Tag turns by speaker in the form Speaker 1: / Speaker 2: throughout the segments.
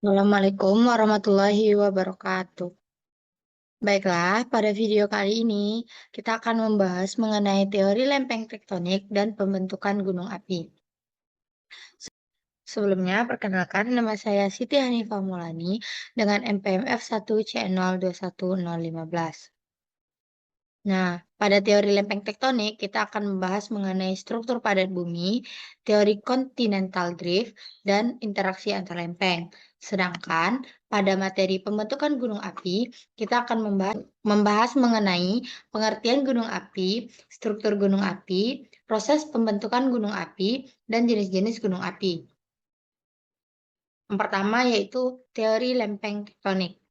Speaker 1: Assalamualaikum warahmatullahi wabarakatuh. Baiklah, pada video kali ini kita akan membahas mengenai teori lempeng tektonik dan pembentukan gunung api. Sebelumnya, perkenalkan nama saya Siti Hanifah Mulani dengan NPMF 1C021015. Nah, pada teori lempeng tektonik, kita akan membahas mengenai struktur padat bumi, teori continental drift, dan interaksi antar lempeng. Sedangkan pada materi pembentukan gunung api, kita akan membahas mengenai pengertian gunung api, struktur gunung api, proses pembentukan gunung api, dan jenis-jenis gunung api. Yang pertama yaitu teori lempeng tektonik.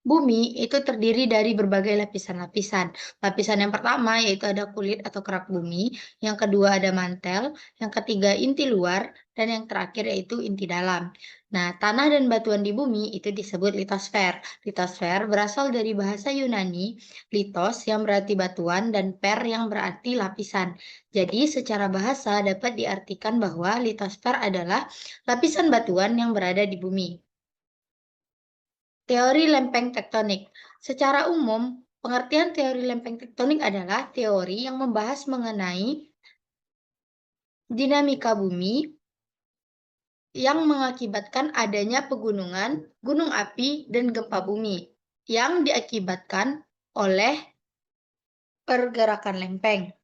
Speaker 1: Bumi itu terdiri dari berbagai lapisan-lapisan. Lapisan yang pertama yaitu ada kulit atau kerak bumi, yang kedua ada mantel, yang ketiga inti luar, dan yang terakhir yaitu inti dalam. Nah, tanah dan batuan di bumi itu disebut litosfer. Litosfer berasal dari bahasa Yunani, litos yang berarti batuan dan per yang berarti lapisan. Jadi, secara bahasa dapat diartikan bahwa litosfer adalah lapisan batuan yang berada di bumi. Teori lempeng tektonik. Secara umum, pengertian teori lempeng tektonik adalah teori yang membahas mengenai dinamika bumi yang mengakibatkan adanya pegunungan, gunung api, dan gempa bumi yang diakibatkan oleh pergerakan lempeng.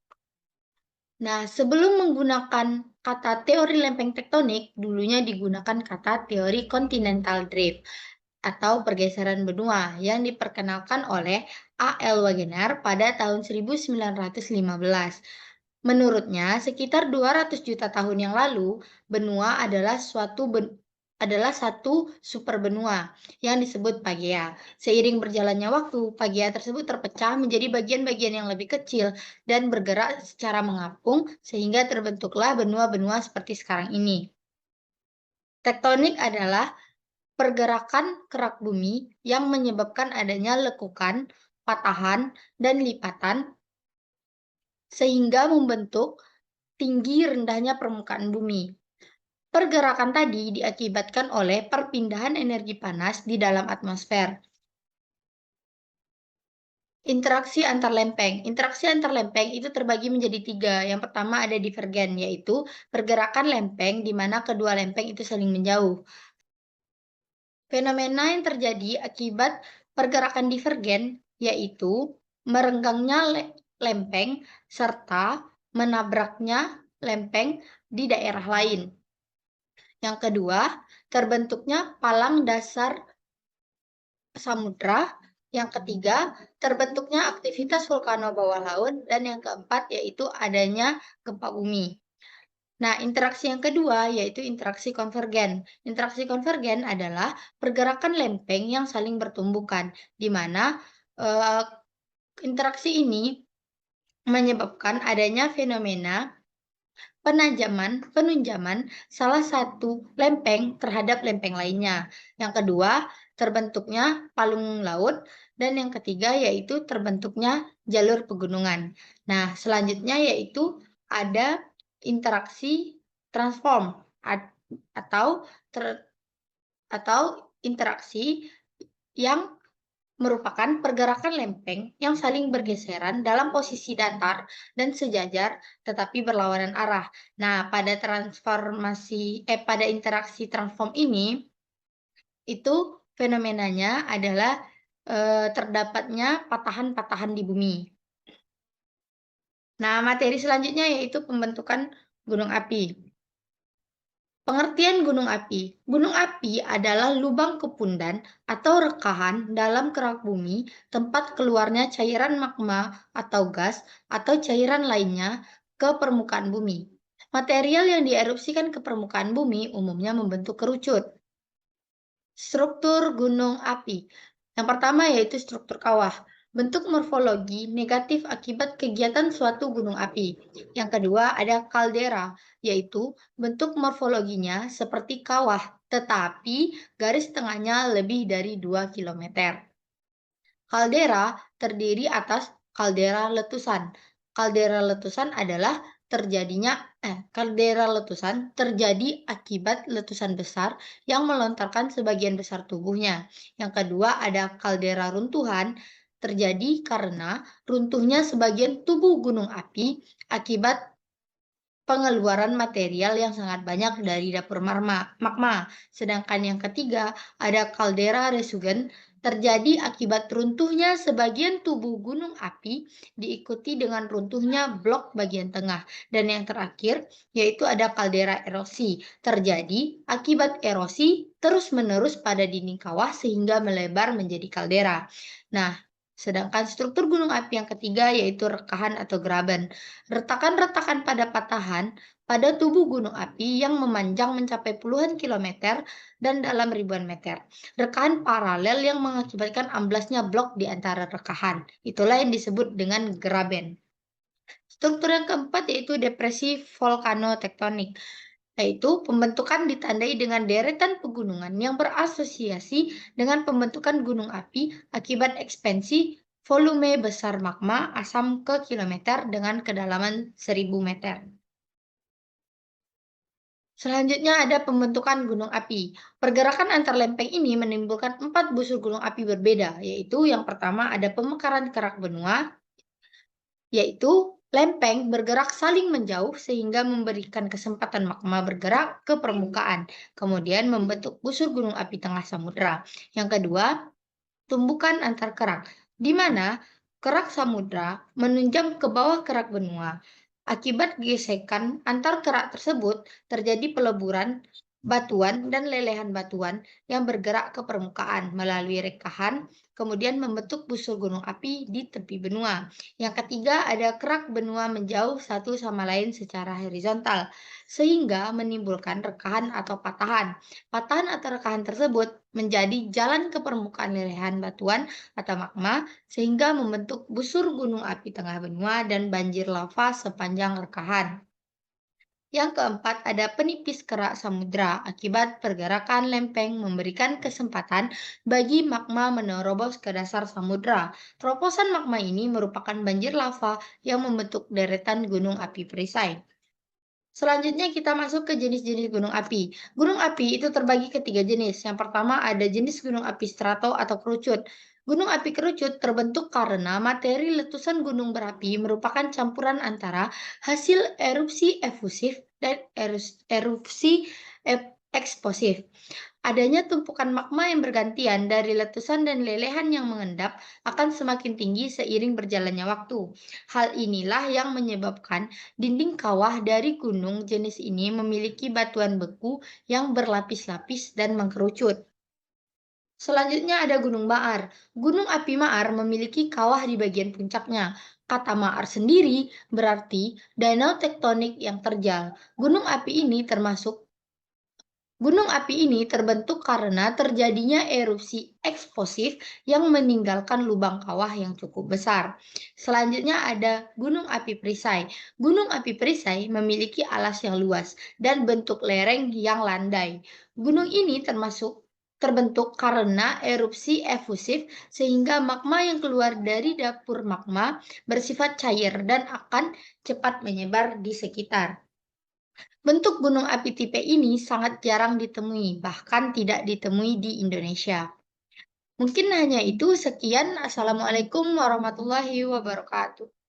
Speaker 1: Nah, sebelum menggunakan kata teori lempeng tektonik, dulunya digunakan kata teori continental drift atau pergeseran benua yang diperkenalkan oleh A.L. Wegener pada tahun 1915. Menurutnya, sekitar 200 juta tahun yang lalu, benua adalah satu superbenua yang disebut Pagea. Seiring berjalannya waktu, Pagea tersebut terpecah menjadi bagian-bagian yang lebih kecil dan bergerak secara mengapung sehingga terbentuklah benua-benua seperti sekarang ini. Tektonik adalah pergerakan kerak bumi yang menyebabkan adanya lekukan, patahan, dan lipatan sehingga membentuk tinggi rendahnya permukaan bumi. Pergerakan tadi diakibatkan oleh perpindahan energi panas di dalam atmosfer. Interaksi antar lempeng. Interaksi antar lempeng itu terbagi menjadi tiga. Yang pertama ada divergen, yaitu pergerakan lempeng di mana kedua lempeng itu saling menjauh. Fenomena yang terjadi akibat pergerakan divergen yaitu merenggangnya lempeng serta menabraknya lempeng di daerah lain. Yang kedua, terbentuknya palang dasar samudra. Yang ketiga, terbentuknya aktivitas vulkano bawah laut. Dan yang keempat, yaitu adanya gempa bumi. Nah, interaksi yang kedua yaitu interaksi konvergen. Interaksi konvergen adalah pergerakan lempeng yang saling bertumbukan, di mana interaksi ini menyebabkan adanya fenomena penunjaman salah satu lempeng terhadap lempeng lainnya. Yang kedua, terbentuknya palung laut. Dan yang ketiga yaitu terbentuknya jalur pegunungan. Nah, selanjutnya yaitu ada interaksi transform atau atau interaksi yang merupakan pergerakan lempeng yang saling bergeseran dalam posisi datar dan sejajar tetapi berlawanan arah. Nah, pada interaksi transform ini itu fenomenanya adalah terdapatnya patahan-patahan di bumi. Nah, materi selanjutnya yaitu pembentukan gunung api. Pengertian gunung api. Gunung api adalah lubang kepundan atau rekahan dalam kerak bumi tempat keluarnya cairan magma atau gas atau cairan lainnya ke permukaan bumi. Material yang dierupsikan ke permukaan bumi umumnya membentuk kerucut. Struktur gunung api. Yang pertama yaitu struktur kawah. Bentuk morfologi negatif akibat kegiatan suatu gunung api. Yang kedua ada kaldera, yaitu bentuk morfologinya seperti kawah, tetapi garis tengahnya lebih dari 2 km. Kaldera terdiri atas kaldera letusan. Kaldera letusan adalah kaldera letusan terjadi akibat letusan besar yang melontarkan sebagian besar tubuhnya. Yang kedua ada kaldera runtuhan terjadi karena runtuhnya sebagian tubuh gunung api akibat pengeluaran material yang sangat banyak dari dapur magma. Sedangkan yang ketiga, ada kaldera resurgen terjadi akibat runtuhnya sebagian tubuh gunung api diikuti dengan runtuhnya blok bagian tengah. Dan yang terakhir, yaitu ada kaldera erosi terjadi akibat erosi terus-menerus pada dinding kawah sehingga melebar menjadi kaldera. Nah, sedangkan struktur gunung api yang ketiga yaitu rekahan atau graben. Retakan-retakan pada patahan pada tubuh gunung api yang memanjang mencapai puluhan kilometer dan dalam ribuan meter. Rekahan paralel yang mengakibatkan amblasnya blok di antara rekahan. Itulah yang disebut dengan graben. Struktur yang keempat yaitu depresi volkanotektonik, yaitu pembentukan ditandai dengan deretan pegunungan yang berasosiasi dengan pembentukan gunung api akibat ekspansi volume besar magma asam ke kilometer dengan kedalaman 1000 meter. Selanjutnya ada pembentukan gunung api. Pergerakan antar lempeng ini menimbulkan 4 busur gunung api berbeda, yaitu yang pertama ada pemekaran kerak benua, yaitu lempeng bergerak saling menjauh sehingga memberikan kesempatan magma bergerak ke permukaan, kemudian membentuk busur gunung api tengah samudera. Yang kedua, tumbukan antar kerak, di mana kerak samudra menunjam ke bawah kerak benua. Akibat gesekan antar kerak tersebut, terjadi peleburan batuan dan lelehan batuan yang bergerak ke permukaan melalui rekahan, kemudian membentuk busur gunung api di tepi benua. Yang ketiga, ada kerak benua menjauh satu sama lain secara horizontal, sehingga menimbulkan rekahan atau patahan. Patahan atau rekahan tersebut menjadi jalan ke permukaan lelehan batuan atau magma, sehingga membentuk busur gunung api tengah benua dan banjir lava sepanjang rekahan. Yang keempat, ada penipis kerak samudra akibat pergerakan lempeng memberikan kesempatan bagi magma menerobos ke dasar samudra. Terobosan magma ini merupakan banjir lava yang membentuk deretan gunung api perisai. Selanjutnya kita masuk ke jenis-jenis gunung api. Gunung api itu terbagi ke 3 jenis. Yang pertama ada jenis gunung api strato atau kerucut. Gunung api kerucut terbentuk karena materi letusan gunung berapi merupakan campuran antara hasil erupsi efusif dan erupsi eksplosif. Adanya tumpukan magma yang bergantian dari letusan dan lelehan yang mengendap akan semakin tinggi seiring berjalannya waktu. Hal inilah yang menyebabkan dinding kawah dari gunung jenis ini memiliki batuan beku yang berlapis-lapis dan mengkerucut. Selanjutnya ada Gunung Maar. Gunung api Maar memiliki kawah di bagian puncaknya. Kata Maar sendiri berarti danau tektonik yang terjal. Gunung api ini terbentuk karena terjadinya erupsi eksplosif yang meninggalkan lubang kawah yang cukup besar. Selanjutnya ada Gunung Api Perisai. Gunung Api Perisai memiliki alas yang luas dan bentuk lereng yang landai. Gunung ini terbentuk karena erupsi efusif sehingga magma yang keluar dari dapur magma bersifat cair dan akan cepat menyebar di sekitar. Bentuk gunung api tipe ini sangat jarang ditemui, bahkan tidak ditemui di Indonesia. Mungkin hanya itu, sekian. Assalamualaikum warahmatullahi wabarakatuh.